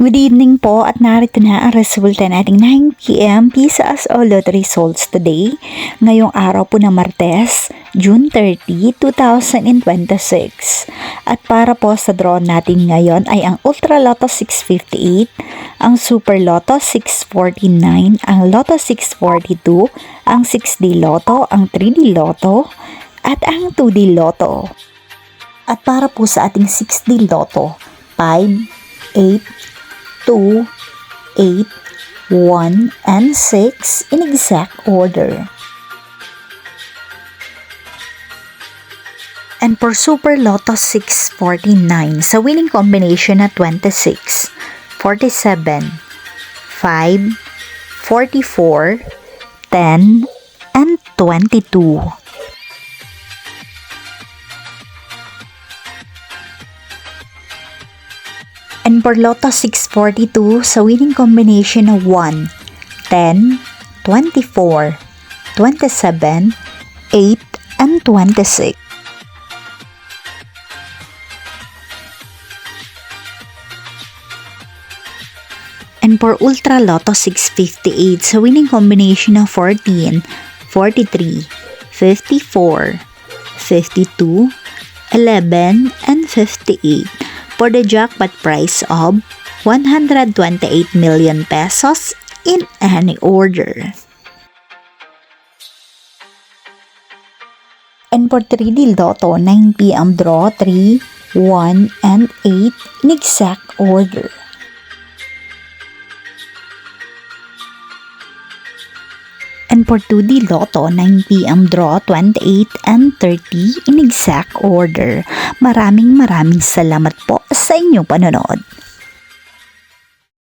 Good evening po at narito na ang resulta nating 9 p.m. PISA o lottery results today. Ngayong araw po ng Martes, June 30, 2026. At para po sa draw natin ngayon ay ang Ultra Lotto 658, ang Super Lotto 649, ang Lotto 642, ang 6D Lotto, ang 3D Lotto, at ang 2D Lotto. At para po sa ating 6D Lotto, 5, 8, 2, 8, 1, and 6 in exact order. And for Super Lotto 649, sa winning combination na 26, 47, 5, 44, 10, and 22. And for Lotto 642, sa winning combination of 1, 10, 24, 27, 8, and 26. And for Ultra Lotto 658, sa winning combination of 14, 43, 54, 52, 11, and 58. For the jackpot prize of 128 million pesos in any order. And for 3D Lotto, 9 p.m. draw 3, 1, and 8 in exact order. And for 2D Lotto, 9 p.m. draw 28 and 30 in exact order. Maraming salamat po sa inyong panonood.